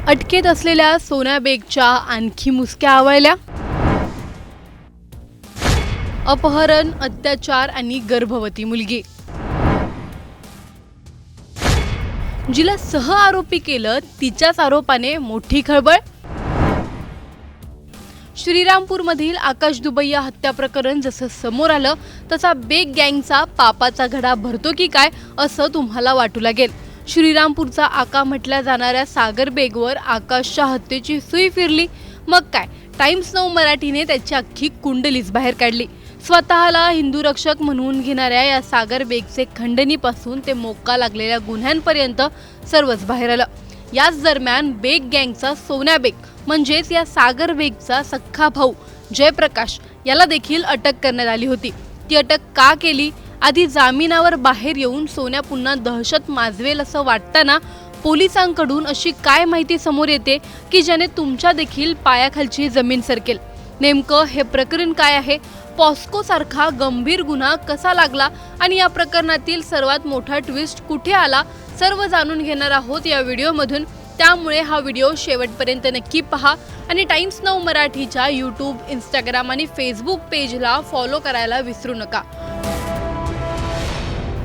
अटकेत असलेल्या सोन्या बेगच्या आणखी मुसक्या आवळल्या. अपहरण, अत्याचार आणि गर्भवती मुलगी. जिला सह आरोपी केलं तिच्याच आरोपाने मोठी खळबळ. श्रीरामपूरमधील आकाश दुबैया हत्या प्रकरण जसं समोर आलं तसा बेग गँगचा पापाचा घडा भरतो की काय असं तुम्हाला वाटू लागेल. श्रीरामपूरचा आका म्हटल्या जाणाऱ्या सागर बेगवर आकाशच्या हत्येची सुई फिरली. मग काय, टाइम्स नऊ मराठीने त्याची अख्खी कुंडलीच बाहेर काढली. स्वतःला हिंदू रक्षक म्हणून घेणाऱ्या या सागर बेगचे खंडणीपासून ते मोक्का लागलेल्या गुन्ह्यांपर्यंत सर्वच बाहेर आलं. याच दरम्यान बेग गँगचा सोन्या बेग म्हणजेच या सागर बेगचा सख्खा भाऊ जयप्रकाश याला देखील अटक करण्यात आली होती. ती अटक का केली? आधी जामिनावर बाहेर येऊन सोन्या पुन्हा दहशत माजवेल असं वाटताना पोलिसांकडून अशी काय माहिती समोर येते की ज्याने तुमच्या देखील पायाखालची जमीन सरकेल? नेमकं हे प्रकरण काय आहे? पॉस्को सारखा गंभीर गुन्हा कसा लागला आणि या प्रकरणातील सर्वात मोठा ट्विस्ट कुठे आला, सर्व जाणून घेणार आहोत या व्हिडिओमधून. त्यामुळे हा व्हिडिओ शेवटपर्यंत नक्की पहा आणि टाइम्स नऊ मराठीच्या यूट्यूब, इंस्टाग्राम आणि फेसबुक पेजला फॉलो करायला विसरू नका.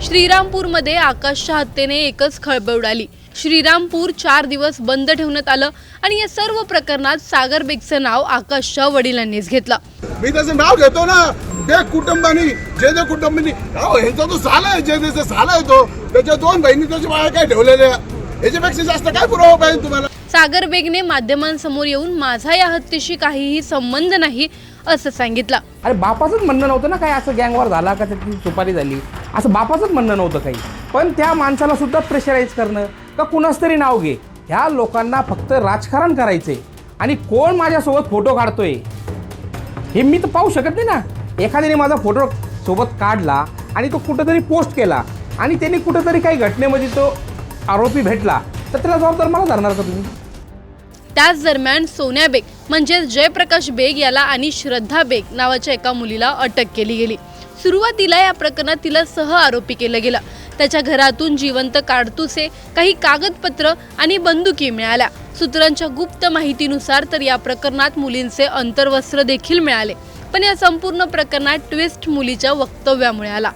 श्रीरामपूरमध्ये आकाशच्या हत्येने एकच खळबळ उडाली. श्रीरामपूर 4 दिवस बंद ठेवण्यात आलं आणि या सर्व प्रकरणात सागर बेगचं नाव आकाशच्या वडिलांनीच घेतलं. मी त्याचं नाव घेतो ना, ते कुटुंबानी जे कुटुंबानी ह्यांचा तो साला आहे, जे साला आहे तो, त्याच्या 2 बहिणी त्याच्या बाहेर काय ठेवलेल्या, याच्यापेक्षा जास्त काय पुरावा पाहिजे तुम्हाला? सागर बेगने माध्यमांसमोर येऊन माझा या हत्येशी काहीही संबंध नाही असं सांगितलं. अरे बापाचंच म्हणणं नव्हतं ना काय असं गँगवर झाला का त्याची सुपारी झाली असं बापाचंच म्हणणं नव्हतं काही. पण त्या माणसाला सुद्धा प्रेशराईज करणं का कुणाच तरी नाव घे, ह्या लोकांना फक्त राजकारण करायचंय. आणि कोण माझ्यासोबत फोटो काढतोय हे मी तर पाहू शकत नाही ना. एखाद्याने माझा फोटो सोबत काढला आणि तो कुठंतरी पोस्ट केला आणि त्यांनी कुठंतरी काही घटनेमध्ये तो आरोपी भेटला तर त्याला जबाबदार मला धरणार का तुम्ही? त्याच दरम्यान सोन्या बेग म्हणजेच जयप्रकाश बेग याला आणि श्रद्धा बेग नावाच्या एका मुलीला अटक केली गेली. सुरुवातीला या प्रकरणात तिला सह आरोपी केलं गेलं. त्याच्या घरातून जिवंत काडतुसे, काही कागदपत्र आणि बंदुकी मिळाल्या. सूत्रांच्या गुप्त माहितीनुसार तर या प्रकरणात मुलींचे अंतर्वस्त्र देखील मिळाले. पण या संपूर्ण प्रकरणात ट्विस्ट मुलीच्या वक्तव्यामुळे आला.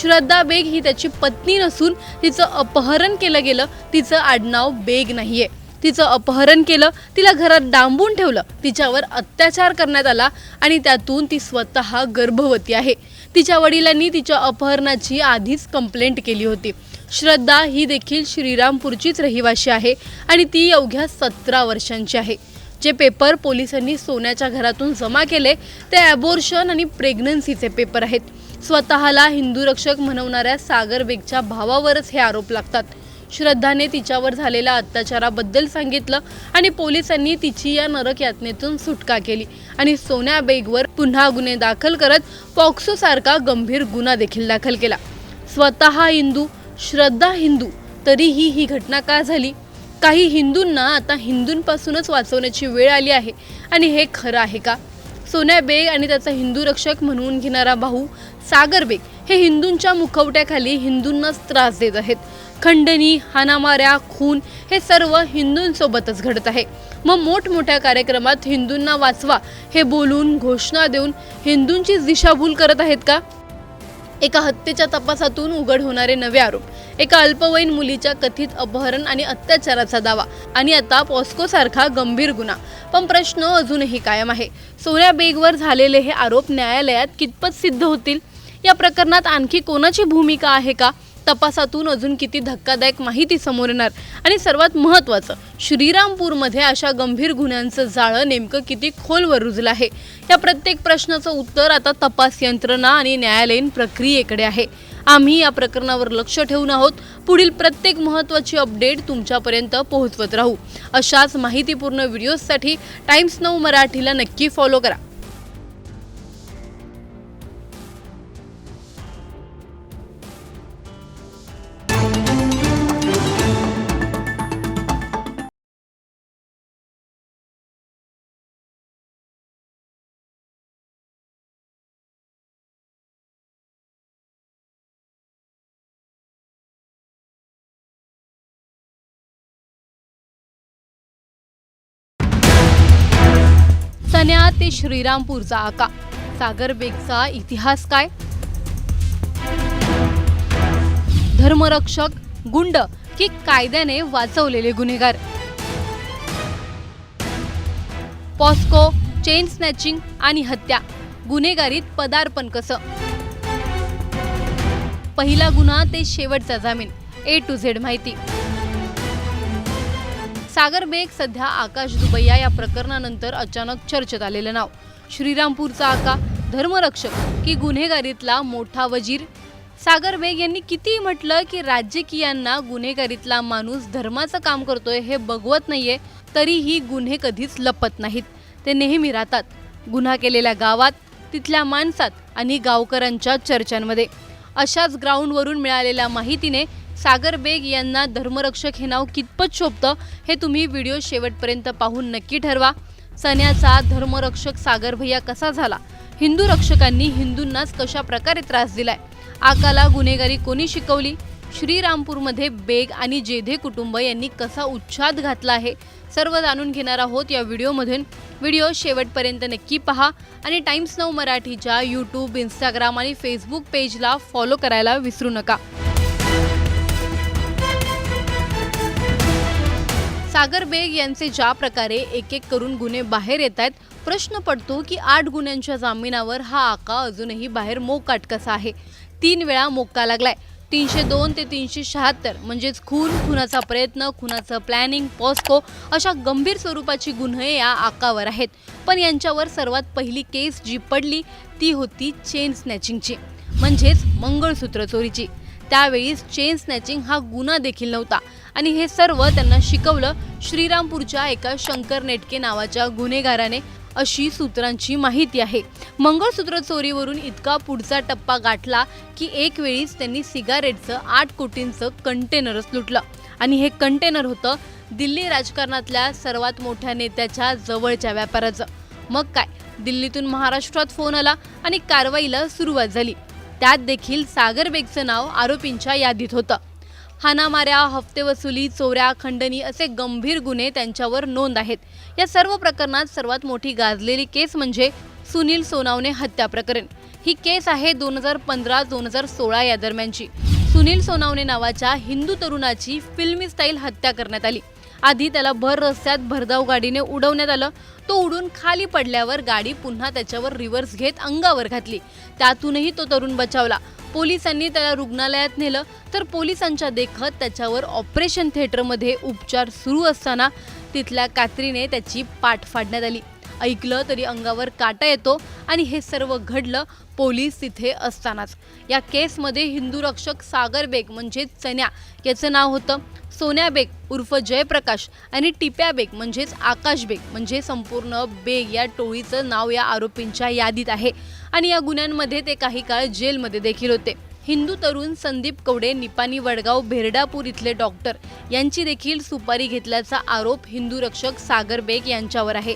श्रद्धा बेग ही त्याची पत्नी नसून तिचं अपहरण केलं गेलं. तिचं आडनाव बेग नाहीये. तिचं अपहरण केलं, तिला घरात डांबून ठेवलं, तिच्यावर अत्याचार करण्यात आला आणि त्यातून ती स्वतः गर्भवती आहे. तिच्या वडिलांनी तिच्या अपहरणाची आधीच कंप्लेंट केली होती. श्रद्धा ही देखील श्रीरामपूरचीच रहिवाशी आहे आणि ती अवघ्या 17 वर्षांची आहे. जे पेपर पोलिसांनी सोन्याच्या घरातून जमा केले ते ॲबॉर्शन आणि प्रेग्नन्सीचे पेपर आहेत. स्वतःला हिंदू रक्षक म्हणवणाऱ्या सागर बेगच्या भावावरच हे आरोप लागतात. श्रद्धाने तिच्यावर झालेल्या अत्याचाराबद्दल सांगितलं आणि पोलिसांनी तिची या नरक यातनेतून सुटका केली आणि सोन्या बेगवर पुन्हा गुन्हे दाखल करत पॉक्सो सारखा गंभीर गुन्हा देखील दाखल केला. स्वतः हिंदू, श्रद्धा हिंदू, तरीही ही घटना का झाली? काही हिंदूंना आता हिंदूंपासूनच वाचवण्याची वेळ आली आहे आणि हे खरं आहे का? सोन्या बेग आणि त्याचा हिंदू रक्षक म्हणून घेणारा भाऊ सागर बेग हे हिंदूंच्या मुखवट्याखाली हिंदूंनाच त्रास देत आहेत. खंडणी, हाणामाऱ्या, खून हे सर्व हिंदूंसोबतच घडत आहे. मग मोठमोठ्या कार्यक्रमात हिंदूंना वाचवा हे बोलून, घोषणा देऊन हिंदूंचीच दिशाभूल करत आहेत का? एका हत्येच्या तपासातून उघड होणारे नवे आरोप, एका अल्पवयीन मुलीच्या कथित अपहरण आणि अत्याचाराचा दावा आणि आता पॉस्को सारखा गंभीर गुन्हा. पण प्रश्न अजूनही कायम आहे. सोन्या बेगवर झालेले हे आरोप न्यायालयात कितपत सिद्ध होतील? या प्रकरणात आणखी कोणाची भूमिका आहे का? तपासातून अजून किती धक्कादायक माहिती समोर येणार? आणि सर्वात महत्त्वाचं, श्रीरामपूरमध्ये अशा गंभीर गुन्ह्यांचं जाळं नेमकं किती खोलवर रुजलं आहे? या प्रत्येक प्रश्नाचं उत्तर आता तपास यंत्रणा आणि न्यायालयीन प्रक्रियेकडे आहे. आम्ही या प्रकरणावर लक्ष ठेवून आहोत. पुढील प्रत्येक महत्त्वाची अपडेट तुमच्यापर्यंत पोहोचवत राहू. अशाच माहितीपूर्ण व्हिडिओजसाठी टाइम्स नऊ मराठीला नक्की फॉलो करा. सन्या ते श्रीरामपूरचा आका, सागर बेगचा इतिहास काय? धर्मरक्षक, गुंड की कायद्याने वाचवलेले गुन्हेगार? पॉस्को, चेन स्नॅचिंग आणि हत्या, गुन्हेगारीत पदार्पण कसं? पहिला गुन्हा ते शेवटचा जामीन, A to Z माहिती. सागर बेग सध्या आकाश दुबैया या प्रकरणानंतर अचानक चर्चेत आलेलं नाव. श्रीरामपूरचा आका, धर्मरक्षक की गुन्हेगारीतला मोठा वजीर? सागर बेग यांनी कितीही म्हटलं की राजकीयांना गुन्हेगारीतला माणूस धर्माचं काम करतोय हे बघवत नाहीये, तरीही गुन्हे कधीच लपत नाहीत. ते नेहमी राहतात गुन्हा केलेल्या गावात, तिथल्या माणसात आणि गावकऱ्यांच्या चर्चांमध्ये. अशाच ग्राउंडवरून मिळालेल्या माहितीने सागर बेग यांना धर्मरक्षक हे नाव कितपत शोभतं हे तुम्ही व्हिडिओ शेवटपर्यंत पाहून नक्की ठरवा. सन्याचा धर्मरक्षक सागर भैया कसा झाला? हिंदू रक्षकांनी हिंदूंनाच कशा प्रकारे त्रास दिलाय? आकाला गुन्हेगारी कोणी शिकवली? श्रीरामपूरमध्ये बेग आणि जेधे कुटुंब यांनी कसा उच्छाद घातला आहे सर्व जाणून घेणार आहोत या व्हिडिओमधून. व्हिडिओ शेवटपर्यंत नक्की पहा आणि टाइम्स नाऊ मराठीच्या यूट्यूब, इंस्टाग्राम आणि फेसबुक पेजला फॉलो करायला विसरू नका. सागर बेग यांचे ज्या प्रकारे एक एक करून गुन्हे बाहेर येत आहेत, प्रश्न पडतो की 8 गुन्ह्यांच्या जामिनावर हा आका अजूनही बाहेर मोकाट कसा आहे? 3 वेळा मोक्का लागलाय. 302 ते 376 म्हणजेच खून, खुनाचा प्रयत्न, खुनाचं प्लॅनिंग, पॉस्को अशा गंभीर स्वरूपाची गुन्हे या आकावर आहेत. पण यांच्यावर सर्वात पहिली केस जी पडली ती होती चेन स्नॅचिंगची, म्हणजेच मंगळसूत्र चोरीची. त्यावेळीस चेन स्नॅचिंग हा गुन्हा देखील नव्हता आणि हे सर्व त्यांना शिकवलं श्रीरामपूरच्या एका शंकर नेटके नावाच्या गुन्हेगाराने, अशी सूत्रांची माहिती आहे. मंगळसूत्र चोरीवरून इतका पुढचा टप्पा गाठला की एक वेळीच त्यांनी सिगारेटचं 8 कोटींचं कंटेनरच लुटलं आणि हे कंटेनर होतं दिल्ली राजकारणातल्या सर्वात मोठ्या नेत्याच्या जवळच्या व्यापाराचं. मग काय, दिल्लीतून महाराष्ट्रात फोन आला आणि कारवाईला सुरुवात झाली. त्यात देखील सागर बेगचं नाव आरोपींच्या यादीत होतं. हाणामाऱ्या, हफ्ते वसुली, चोऱ्या, खंडणी असे गंभीर गुन्हे त्यांच्यावर नोंद आहेत. या सर्व प्रकरणात सर्वात मोठी गाजलेली केस म्हणजे सुनील सोनावणे हत्या प्रकरण. ही केस आहे 2015-2016 या दरम्यानची. सुनील सोनावणे नावाच्या हिंदू तरुणाची फिल्मी स्टाईल हत्या करण्यात आली. आधी त्याला भर रस्त्यात भरधाव गाडीने उडवण्यात आलं. तो उडून खाली पडल्यावर गाडी पुन्हा त्याच्यावर रिव्हर्स घेत अंगावर घातली. त्यातूनही तो तरुण बचावला. पोलिसांनी त्याला रुग्णालयात नेलं तर पोलिसांच्या देखत त्याच्यावर ऑपरेशन थिएटरमध्ये उपचार सुरू असताना तिथल्या कात्रीने त्याची पाठ फाडण्यात आली. ऐकलं तरी अंगावर काटा येतो आणि हे सर्व घडलं पोलीस तिथे असतानाच. या केसमध्ये हिंदू रक्षक सागर बेग म्हणजेच सन्या याचं नाव होतं. सोन्या बेग उर्फ जयप्रकाश आणि टिप्या बेग म्हणजेच आकाश बेग म्हणजे संपूर्ण बेग या टोळीचं नाव या आरोपींच्या यादीत आहे आणि या गुन्ह्यांमध्ये ते काही काळ जेलमध्ये देखील होते. हिंदू तरुण संदीप कवडे, निपाणी, वडगाव, भेरडापूर इथले डॉक्टर यांची देखील सुपारी घेतल्याचा आरोप हिंदू रक्षक सागर बेग यांच्यावर आहे.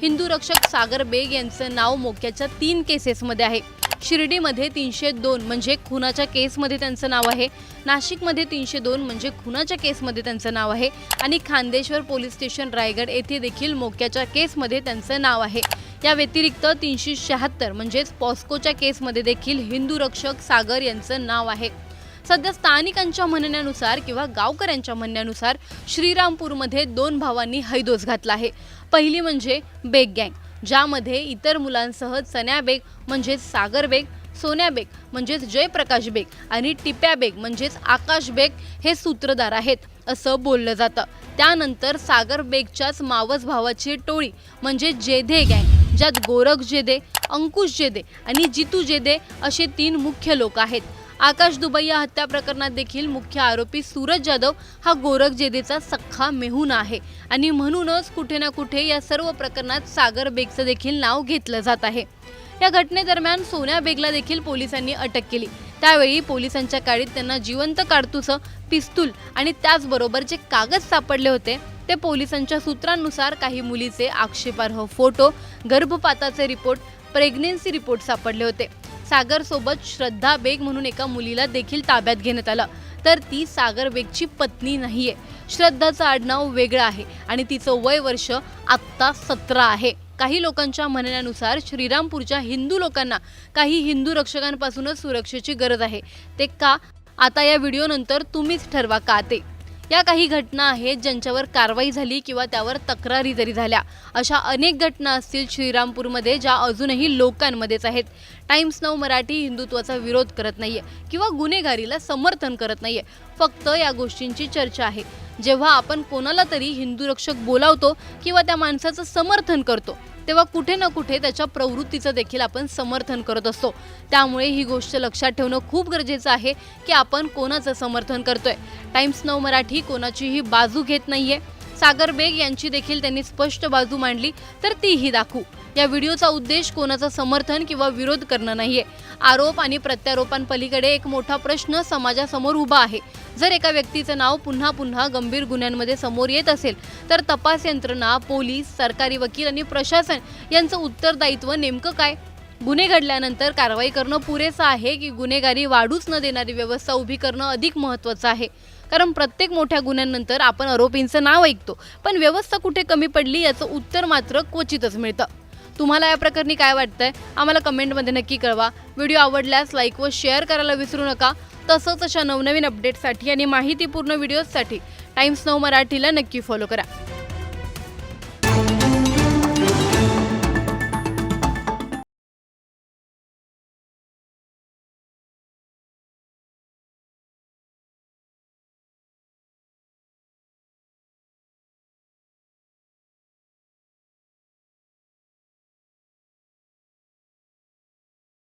हिंदू रक्षक सागर बेग यांचं नाव मोक्याच्या 3 केसेसमध्ये आहे. शिर्डीमध्ये 302 म्हणजे खुनाच्या केसमध्ये त्यांचं नाव आहे. नाशिकमध्ये 302 म्हणजे खुनाच्या केसमध्ये त्यांचं नाव आहे आणि खांदेश्वर पोलीस स्टेशन रायगड येथे देखील मोक्याच्या केसमध्ये त्यांचं नाव आहे. या व्यतिरिक्त 376 म्हणजेच पॉस्कोच्या केसमध्ये देखील हिंदू रक्षक सागर यांचं नाव आहे. सध्या स्थानिकांच्या म्हणण्यानुसार किंवा गावकऱ्यांच्या म्हणण्यानुसार श्रीरामपूरमध्ये 2 भावांनी हैदोस घातला आहे. पहिली म्हणजे बेग गँग, ज्यामध्ये इतर मुलांसह सन्या बेग म्हणजेच सागर बेग, सोन्या बेग म्हणजेच जयप्रकाश बेग आणि टिप्या बेग म्हणजेच आकाश बेग हे सूत्रधार आहेत असं बोललं जातं. त्यानंतर सागर बेगच्याच मावस भावाची टोळी म्हणजे जेधे गँग, ज्यात गोरख जेधे, अंकुश जेधे आणि जितू जेधे असे 3 मुख्य लोक आहेत. आकाश दुबैया हत्या प्रकरणात देखील मुख्य आरोपी सूरज जाधव हा गोरख जेधेचा सख्खा मेहुणा आहे आणि म्हणूनच कुठे ना कुठे या सर्व प्रकरणात सागर बेगचं देखील नाव घेतलं जात आहे. या घटनेदरम्यान सोन्या बेगला देखील पोलिसांनी अटक केली. त्यावेळी पोलिसांच्या गाडीत त्यांना जिवंत काडतुसं, पिस्तूल आणि त्याचबरोबर जे कागद सापडले होते ते पोलिसांच्या सूत्रांनुसार काही मुलीचे आक्षेपार्ह फोटो, गर्भपाताचे रिपोर्ट, प्रेग्नेन्सी रिपोर्ट सापडले होते. सागर सोबत श्रद्धा बेग म्हणून एका मुलीला देखील ताब्यात घेण्यात आलं. तर ती सागर बेगची पत्नी नाहीये. श्रद्धाचं आडनाव वेगळं आहे आणि तिचं वय वर्ष आत्ता 17 आहे. काही लोकांच्या म्हणण्यानुसार श्रीरामपूरच्या हिंदू लोकांना काही हिंदू रक्षकांपासूनच सुरक्षेची गरज आहे. ते का? आता या व्हिडिओनंतर तुम्हीच ठरवा का ते. या काही घटना आहेत ज्यांच्यावर कारवाई झाली किंवा त्यावर तक्रारी जरी झाल्या. अशा अनेक घटना असतील श्रीरामपूरमध्ये ज्या अजूनही लोकांमध्येच आहेत. टाइम्स नाऊ मराठी हिंदुत्वाचा विरोध करत नाहीये किंवा गुन्हेगारीला समर्थन करत नाहीये. फक्त या गोष्टींची चर्चा आहे. जेव्हा आपण कोणाला तरी हिंदू रक्षक बोलावतो किंवा त्या माणसाचं समर्थन करतो तेव्हा कुठे ना कुठे त्याच्या प्रवृत्तीचं देखील आपण समर्थन करत असतो. त्यामुळे ही गोष्ट लक्षात ठेवणं खूप गरजेचं आहे की आपण कोणाचं समर्थन करतोय. टाइम्स नाऊ मराठी कोणाचीही बाजू घेत नाहीये. सागर बेग यांची देखील त्यांनी स्पष्ट बाजू मांडली तर तीही दाखवू. या व्हिडिओचा उद्देश कोणाचं समर्थन किंवा विरोध करणं नाहीये. आरोप आणि प्रत्यारोपांपलीकडे एक मोठा प्रश्न समाजासमोर उभा आहे. जर एका व्यक्तीचं नाव पुन्हा पुन्हा गंभीर गुन्ह्यांमध्ये समोर येत असेल तर तपास यंत्रणा, पोलीस, सरकारी वकील आणि प्रशासन यांचं उत्तरदायित्व नेमकं काय? गुन्हे घडल्यानंतर कारवाई करणं पुरेसं आहे की गुन्हेगारी वाढूच न देणारी व्यवस्था उभी करणं अधिक महत्त्वाचं आहे? कारण प्रत्येक मोठ्या गुन्ह्यांनंतर आपण आरोपींचं नाव ऐकतो, पण व्यवस्था कुठे कमी पडली याचं उत्तर मात्र क्वचितच मिळतं. तुम्हाला या प्रकरणी काय वाटतंय आम्हाला कमेंटमध्ये नक्की कळवा. व्हिडिओ आवडल्यास लाईक व शेअर करायला विसरू नका. तसंच अशा नवनवीन अपडेट्ससाठी आणि माहितीपूर्ण व्हिडिओजसाठी टाइम्स नाऊ मराठीला नक्की फॉलो करा.